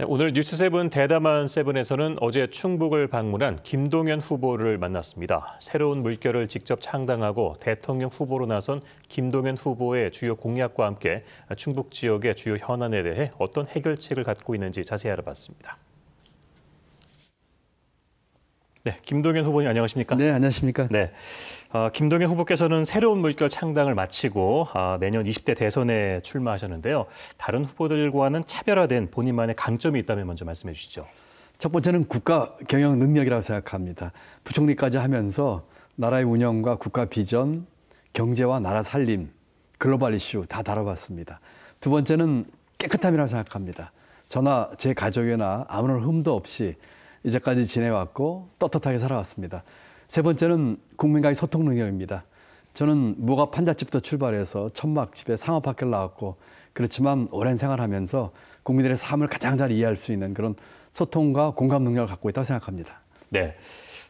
네, 오늘 뉴스세븐 대담한 세븐에서는 어제 충북을 방문한 김동연 후보를 만났습니다. 새로운 물결을 직접 창당하고 대통령 후보로 나선 김동연 후보의 주요 공약과 함께 충북 지역의 주요 현안에 대해 어떤 해결책을 갖고 있는지 자세히 알아봤습니다. 네, 김동연 후보님 안녕하십니까? 네, 안녕하십니까? 네, 김동연 후보께서는 새로운 물결 창당을 마치고 내년 20대 대선에 출마하셨는데요. 다른 후보들과는 차별화된 본인만의 강점이 있다면 먼저 말씀해 주시죠. 첫 번째는 국가 경영 능력이라고 생각합니다. 부총리까지 하면서 나라의 운영과 국가 비전, 경제와 나라 살림, 글로벌 이슈 다 다뤄봤습니다. 두 번째는 깨끗함이라고 생각합니다. 저나 제 가족이나 아무런 흠도 없이 이제까지 지내왔고 떳떳하게 살아왔습니다. 세 번째는 국민과의 소통 능력입니다. 저는 무가 판잣집부터 출발해서 천막집에 상업학교를 나왔고 그렇지만 오랜 생활하면서 국민들의 삶을 가장 잘 이해할 수 있는 그런 소통과 공감 능력을 갖고 있다고 생각합니다. 네.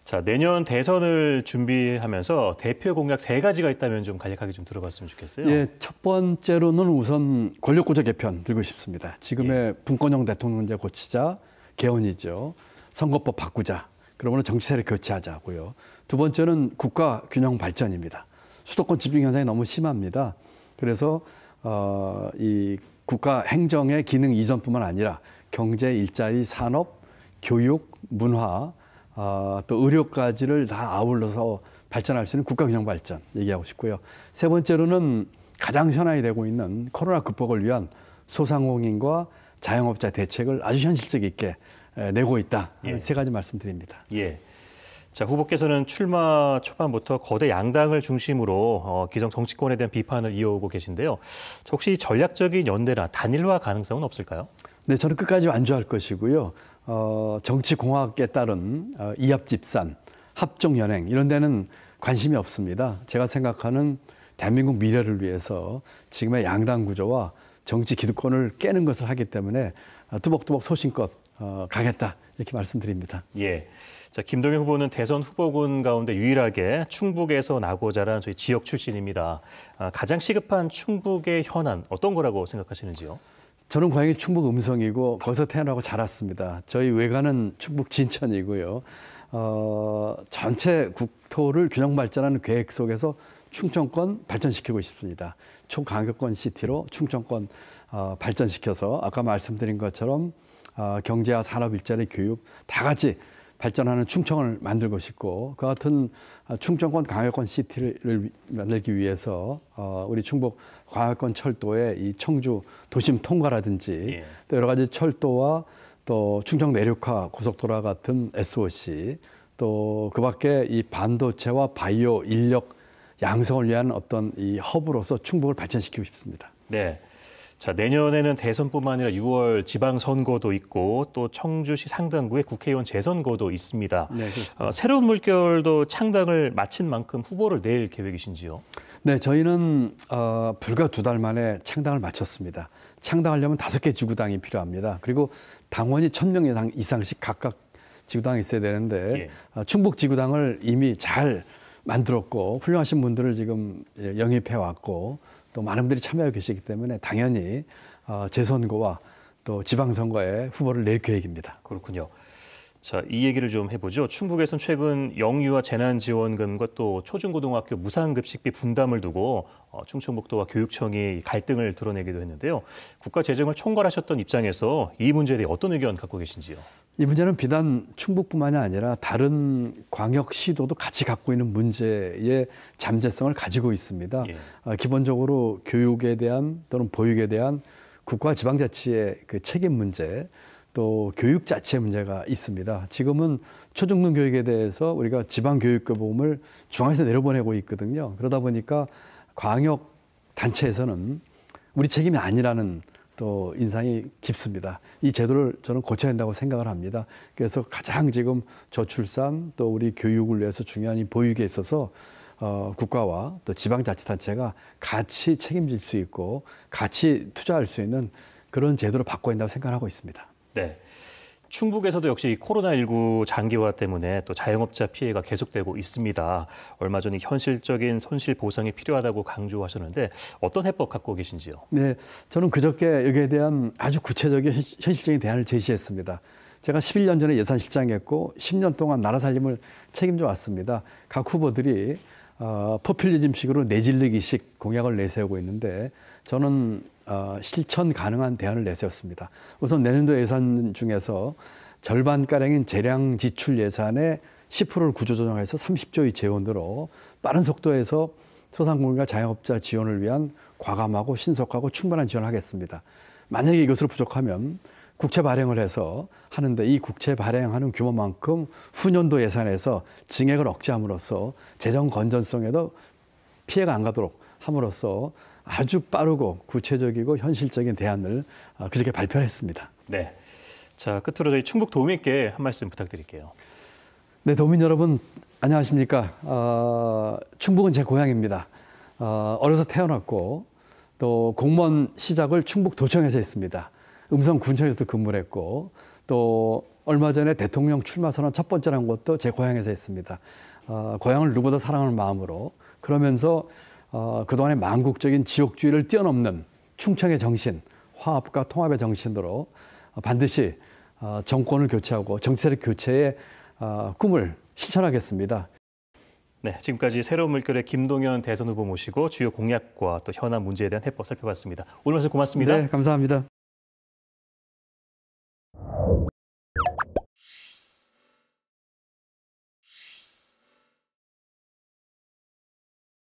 자, 내년 대선을 준비하면서 대표 공약 3가지가 있다면 좀 간략하게 좀 들어봤으면 좋겠어요. 예, 첫 번째로는 우선 권력구조 개편 들고 싶습니다. 지금의 분권형 대통령제 고치자, 개헌이죠. 선거법 바꾸자. 그러므로 정치세를 교체하자고요. 두 번째는 국가 균형 발전입니다. 수도권 집중 현상이 너무 심합니다. 그래서 이 국가 행정의 기능 이전뿐만 아니라 경제, 일자리, 산업, 교육, 문화, 또 의료까지를 다 아울러서 발전할 수 있는 국가 균형 발전 얘기하고 싶고요. 세 번째로는 가장 현안이 되고 있는 코로나 극복을 위한 소상공인과 자영업자 대책을 아주 현실적 있게 내고 있다. 예. 3가지 말씀드립니다. 예. 자, 후보께서는 출마 초반부터 거대 양당을 중심으로 기성 정치권에 대한 비판을 이어오고 계신데요. 자, 혹시 전략적인 연대나 단일화 가능성은 없을까요? 네, 저는 끝까지 완주할 것이고요. 정치공학에 따른 이합집산, 합종연행 이런 데는 관심이 없습니다. 제가 생각하는 대한민국 미래를 위해서 지금의 양당 구조와 정치 기득권을 깨는 것을 하기 때문에 뚜벅뚜벅 소신껏 가겠다 이렇게 말씀드립니다. 예. 자, 김동연 후보는 대선 후보군 가운데 유일하게 충북에서 나고 자란 저희 지역 출신입니다. 가장 시급한 충북의 현안 어떤 거라고 생각하시는지요? 저는 고향이 충북 음성이고 거기서 태어나고 자랐습니다. 저희 외가는 충북 진천이고요. 전체 국토를 균형 발전하는 계획 속에서 충청권 발전시키고 싶습니다. 초강력권 시티로 충청권 발전시켜서 아까 말씀드린 것처럼 경제와 산업, 일자리, 교육 다 같이 발전하는 충청을 만들고 싶고 그 같은 충청권 강역권 시티를 만들기 위해서 우리 충북 광역권 철도의 이 청주 도심 통과라든지 또 여러 가지 철도와 또 충청 내륙화 고속도로와 같은 SOC 또 그밖에 이 반도체와 바이오 인력 양성을 위한 어떤 이 허브로서 충북을 발전시키고 싶습니다. 네. 자, 내년에는 대선뿐만 아니라 6월 지방선거도 있고 또 청주시 상당구의 국회의원 재선거도 있습니다. 네, 새로운 물결도 창당을 마친 만큼 후보를 낼 계획이신지요? 네, 저희는 불과 2달 만에 창당을 마쳤습니다. 창당하려면 5개 지구당이 필요합니다. 그리고 당원이 1,000명 이상씩 각각 지구당이 있어야 되는데 충북 지구당을 이미 잘 만들었고 훌륭하신 분들을 지금 영입해 왔고 또 많은 분들이 참여하고 계시기 때문에 당연히 재선거와 또 지방선거에 후보를 낼 계획입니다. 그렇군요. 자, 이 얘기를 좀 해보죠. 충북에서는 최근 영유아 재난지원금과 또 초중고등학교 무상급식비 분담을 두고 충청북도와 교육청이 갈등을 드러내기도 했는데요. 국가 재정을 총괄하셨던 입장에서 이 문제에 대해 어떤 의견 갖고 계신지요? 이 문제는 비단 충북뿐만이 아니라 다른 광역시도도 같이 갖고 있는 문제의 잠재성을 가지고 있습니다. 기본적으로 교육에 대한 또는 보육에 대한 국가 지방자치의 그 책임 문제 또 교육 자체 문제가 있습니다. 지금은 초중등 교육에 대해서 우리가 지방교육교부금을 중앙에서 내려보내고 있거든요. 그러다 보니까 광역 단체에서는 우리 책임이 아니라는 또 인상이 깊습니다. 이 제도를 저는 고쳐야 한다고 생각을 합니다. 그래서 가장 지금 저출산 또 우리 교육을 위해서 중요한 이 보육에 있어서 국가와 또 지방자치단체가 같이 책임질 수 있고 같이 투자할 수 있는 그런 제도로 바꿔야 한다고 생각하고 있습니다. 네. 충북에서도 역시 이 코로나19 장기화 때문에 또 자영업자 피해가 계속되고 있습니다. 얼마 전에 현실적인 손실 보상이 필요하다고 강조하셨는데 어떤 해법 갖고 계신지요? 네, 저는 그저께 여기에 대한 아주 구체적인 현실적인 대안을 제시했습니다. 제가 11년 전에 예산실장했고 10년 동안 나라 살림을 책임져 왔습니다. 각 후보들이 포퓰리즘식으로 내질르기식 공약을 내세우고 있는데 저는 실천 가능한 대안을 내세웠습니다. 우선 내년도 예산 중에서 절반가량인 재량 지출 예산의 10%를 구조조정해서 30조의 재원으로 빠른 속도에서 소상공인과 자영업자 지원을 위한 과감하고 신속하고 충분한 지원을 하겠습니다. 만약에 이것으로 부족하면 국채 발행을 해서 하는데 이 국채 발행하는 규모만큼 후년도 예산에서 증액을 억제함으로써 재정 건전성에도 피해가 안 가도록 함으로써 아주 빠르고 구체적이고 현실적인 대안을 그저께 발표를 했습니다. 네. 자, 끝으로 저희 충북 도민께 한 말씀 부탁드릴게요. 네, 도민 여러분 안녕하십니까? 충북은 제 고향입니다. 어려서 태어났고 또 공무원 시작을 충북 도청에서 했습니다. 음성군청에서도 근무를 했고 또 얼마 전에 대통령 출마 선언 첫 번째로 한 것도 제 고향에서 했습니다. 고향을 누구보다 사랑하는 마음으로 그러면서 그동안의 망국적인 지역주의를 뛰어넘는 충청의 정신, 화합과 통합의 정신으로 반드시 정권을 교체하고 정치세력 교체의 꿈을 실천하겠습니다. 네, 지금까지 새로운 물결의 김동연 대선 후보 모시고 주요 공약과 또 현안 문제에 대한 해법 살펴봤습니다. 오늘 말씀 고맙습니다. 네, 감사합니다.